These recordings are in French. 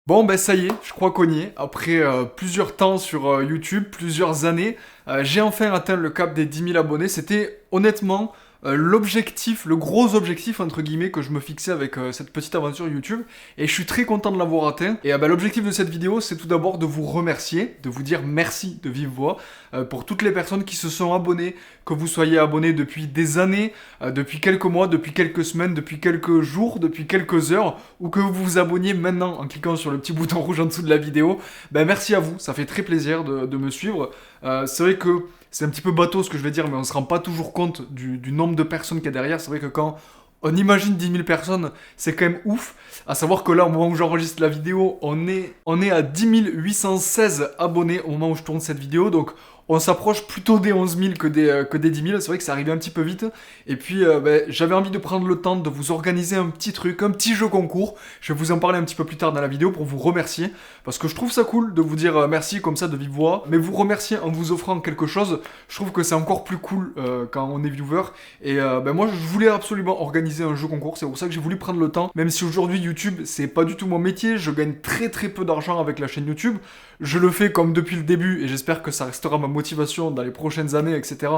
Bon ben ça y est, je crois qu'on y est. Après plusieurs temps sur YouTube, plusieurs années, j'ai enfin atteint le cap des 10 000 abonnés. C'était honnêtement l'objectif, le gros objectif entre guillemets que je me fixais avec cette petite aventure YouTube. Et je suis très content de l'avoir atteint. Et ben, l'objectif de cette vidéo, c'est tout d'abord de vous remercier, de vous dire merci de vive voix pour toutes les personnes qui se sont abonnées, que vous soyez abonnés depuis des années, depuis quelques mois, depuis quelques semaines, depuis quelques jours, depuis quelques heures, ou que vous vous abonniez maintenant en cliquant sur le petit bouton rouge en dessous de la vidéo. Ben merci à vous, ça fait très plaisir de me suivre. C'est vrai que c'est un petit peu bateau ce que je vais dire, mais on se rend pas toujours compte du nombre de personnes qu'il y a derrière. C'est vrai que quand on imagine 10 000 personnes, c'est quand même ouf. À savoir que là, au moment où j'enregistre la vidéo, on est à 10 816 abonnés au moment où je tourne cette vidéo. Donc on s'approche plutôt des 11 000 que des 10 000. C'est vrai que c'est arrivé un petit peu vite. Et puis, j'avais envie de prendre le temps de vous organiser un petit truc, un petit jeu concours. Je vais vous en parler un petit peu plus tard dans la vidéo pour vous remercier. Parce que je trouve ça cool de vous dire merci comme ça de vive voix. Mais vous remercier en vous offrant quelque chose, je trouve que c'est encore plus cool quand on est viewer. Et moi, je voulais absolument organiser un jeu concours. C'est pour ça que j'ai voulu prendre le temps. Même si aujourd'hui, YouTube, c'est pas du tout mon métier. Je gagne très très peu d'argent avec la chaîne YouTube. Je le fais comme depuis le début et j'espère que ça restera ma motivation dans les prochaines années, etc.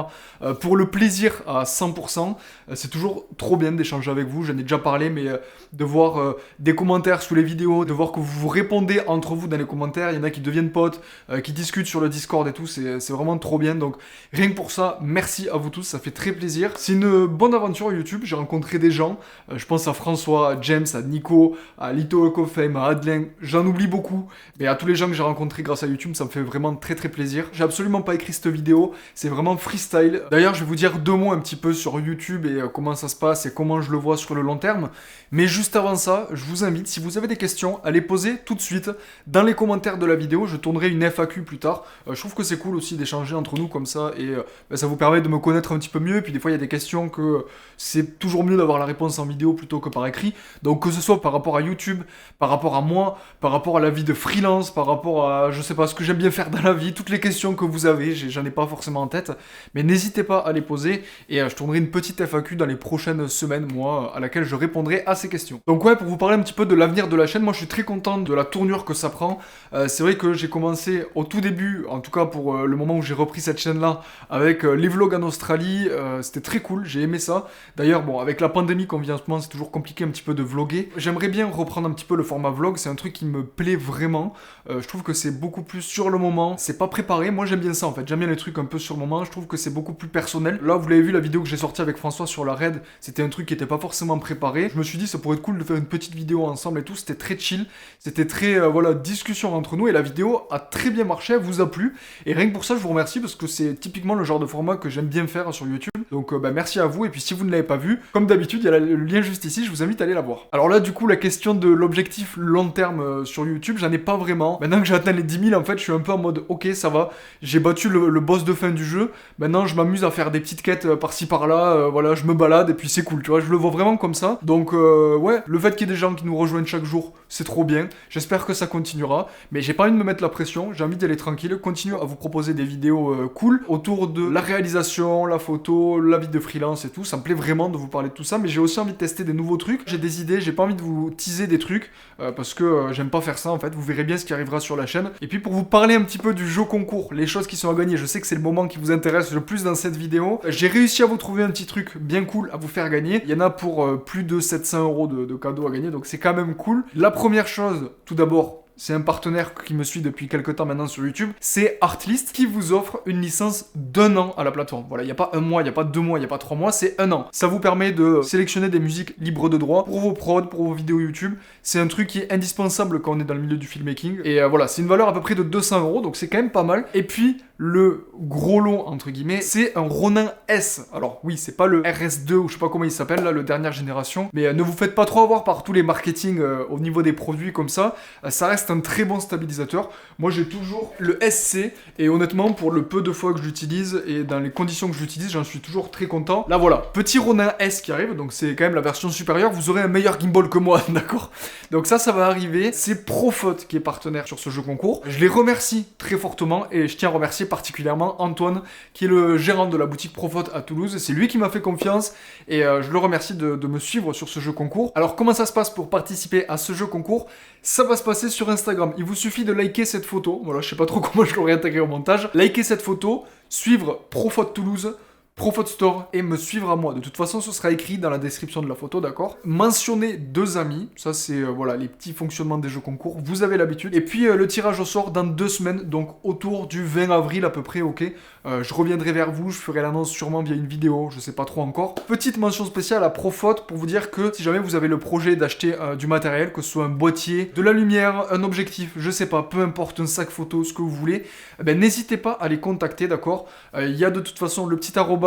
Pour le plaisir à 100%. C'est toujours trop bien d'échanger avec vous, j'en ai déjà parlé, mais de voir des commentaires sous les vidéos, de voir que vous vous répondez entre vous dans les commentaires, il y en a qui deviennent potes, qui discutent sur le Discord et tout, c'est vraiment trop bien. Donc rien que pour ça, merci à vous tous, ça fait très plaisir. C'est une bonne aventure YouTube, j'ai rencontré des gens, je pense à François, à James, à Nico, à Lito Ecofame, à Adelin, j'en oublie beaucoup, mais à tous les gens que j'ai rencontrés grâce à YouTube, ça me fait vraiment très très plaisir. J'ai absolument pas écrit cette vidéo, c'est vraiment freestyle. D'ailleurs, je vais vous dire deux mots un petit peu sur YouTube et comment ça se passe et comment je le vois sur le long terme. Mais juste avant ça, je vous invite, si vous avez des questions, à les poser tout de suite dans les commentaires de la vidéo. Je tournerai une FAQ plus tard. Je trouve que c'est cool aussi d'échanger entre nous comme ça et ça vous permet de me connaître un petit peu mieux. Et puis des fois, il y a des questions que c'est toujours mieux d'avoir la réponse en vidéo plutôt que par écrit. Donc que ce soit par rapport à YouTube, par rapport à moi, par rapport à la vie de freelance, par rapport à, je sais pas, ce que j'aime bien faire dans la vie, toutes les questions que vous avez, j'en ai pas forcément en tête, mais n'hésitez pas à les poser et je tournerai une petite FAQ dans les prochaines semaines, moi, à laquelle je répondrai à ces questions. Donc ouais, pour vous parler un petit peu de l'avenir de la chaîne, moi je suis très content de la tournure que ça prend. C'est vrai que j'ai commencé au tout début, en tout cas pour le moment où j'ai repris cette chaîne-là, avec les vlogs en Australie, c'était très cool, j'ai aimé ça. D'ailleurs, bon, avec la pandémie qu'on vit en ce moment, c'est toujours compliqué un petit peu de vlogger. J'aimerais bien reprendre un petit peu le format vlog, c'est un truc qui me plaît vraiment. Je trouve que c'est beaucoup plus sur le moment, c'est pas préparé. Moi j'aime bien ça en fait, j'aime bien les trucs un peu sur le moment, je trouve que c'est beaucoup plus personnel. Là vous l'avez vu, la vidéo que j'ai sortie avec François sur la raid, c'était un truc qui était pas forcément préparé. Je me suis dit ça pourrait être cool de faire une petite vidéo ensemble et tout, c'était très chill, c'était très voilà, discussion entre nous et la vidéo a très bien marché, elle vous a plu. Et rien que pour ça je vous remercie parce que c'est typiquement le genre de format que j'aime bien faire sur YouTube. Donc merci à vous et puis si vous ne l'avez pas vu, comme d'habitude il y a le lien juste ici, je vous invite à aller la voir. Alors là du coup la question de l'objectif long terme sur YouTube, j'en ai pas vraiment. Maintenant que j'ai atteint les 10 000 en fait je suis un peu en mode ok ça va, j'ai battu le boss de fin du jeu, maintenant je m'amuse à faire des petites quêtes par-ci par-là, voilà je me balade et puis c'est cool tu vois, je le vois vraiment comme ça. Donc ouais, le fait qu'il y ait des gens qui nous rejoignent chaque jour, c'est trop bien, j'espère que ça continuera, mais j'ai pas envie de me mettre la pression, j'ai envie d'aller tranquille, continuer à vous proposer des vidéos cool autour de la réalisation, la photo, la vie de freelance et tout, ça me plaît vraiment de vous parler de tout ça, mais j'ai aussi envie de tester des nouveaux trucs, j'ai des idées, j'ai pas envie de vous teaser des trucs, parce que j'aime pas faire ça en fait, vous verrez bien ce qui arrivera sur la chaîne. Et puis pour vous parler un petit peu du jeu concours, les choses qui sont à gagner, je sais que c'est le moment qui vous intéresse le plus dans cette vidéo, j'ai réussi à vous trouver un petit truc bien cool à vous faire gagner, il y en a pour plus de 700 € de cadeaux à gagner, donc c'est quand même cool. La première chose, tout d'abord, c'est un partenaire qui me suit depuis quelques temps maintenant sur YouTube, c'est Artlist qui vous offre une licence d'1 an à la plateforme. Voilà, il n'y a pas un mois, il n'y a pas 2 mois, il n'y a pas 3 mois, c'est 1 an. Ça vous permet de sélectionner des musiques libres de droit pour vos prods, pour vos vidéos YouTube. C'est un truc qui est indispensable quand on est dans le milieu du filmmaking. Et voilà, c'est une valeur à peu près de 200 €, donc c'est quand même pas mal. Et puis, le gros lot, entre guillemets, c'est un Ronin S. Alors oui, c'est pas le RS2 ou je sais pas comment il s'appelle, là, le dernière génération. Mais ne vous faites pas trop avoir par tous les marketing au niveau des produits comme ça. Ça reste un très bon stabilisateur. Moi, j'ai toujours le SC. Et honnêtement, pour le peu de fois que je l'utilise et dans les conditions que je l'utilise, j'en suis toujours très content. Là, voilà, petit Ronin S qui arrive. Donc c'est quand même la version supérieure. Vous aurez un meilleur gimbal que moi, d'accord ? Donc ça va arriver. C'est Profaute qui est partenaire sur ce jeu concours. Je les remercie très fortement et je tiens à remercier particulièrement Antoine, qui est le gérant de la boutique Profaute à Toulouse. C'est lui qui m'a fait confiance et je le remercie de me suivre sur ce jeu concours. Alors comment ça se passe pour participer à ce jeu concours? Ça va se passer sur Instagram. Il vous suffit de liker cette photo. Voilà, je sais pas trop comment je l'aurais intégré au montage. Liker cette photo, suivre Profaute Toulouse, Profaute Store et me suivre à moi. De toute façon, ce sera écrit dans la description de la photo, d'accord? Mentionner 2 amis, ça c'est voilà les petits fonctionnements des jeux concours, vous avez l'habitude. Et puis le tirage au sort dans 2 semaines, donc autour du 20 avril à peu près, ok? Je reviendrai vers vous, je ferai l'annonce sûrement via une vidéo, je sais pas trop encore. Petite mention spéciale à Profaute pour vous dire que si jamais vous avez le projet d'acheter du matériel, que ce soit un boîtier, de la lumière, un objectif, je sais pas, peu importe, un sac photo, ce que vous voulez, eh ben, n'hésitez pas à les contacter, d'accord? Il y a de toute façon le petit arobase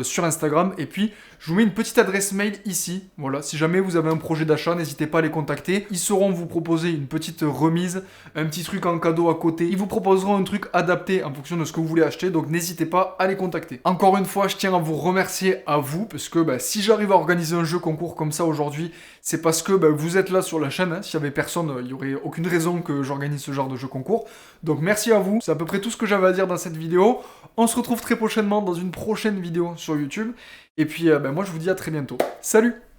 sur Instagram et puis je vous mets une petite adresse mail ici. Voilà, si jamais vous avez un projet d'achat, n'hésitez pas à les contacter. Ils sauront vous proposer une petite remise, un petit truc en cadeau à côté. Ils vous proposeront un truc adapté en fonction de ce que vous voulez acheter, donc n'hésitez pas à les contacter. Encore une fois, je tiens à vous remercier à vous parce que si j'arrive à organiser un jeu concours comme ça aujourd'hui, c'est parce que vous êtes là sur la chaîne. Hein. S'il y avait personne, il n'y aurait aucune raison que j'organise ce genre de jeu concours. Donc merci à vous. C'est à peu près tout ce que j'avais à dire dans cette vidéo. On se retrouve très prochainement dans une prochaine vidéo sur YouTube. Et puis moi je vous dis à très bientôt. Salut!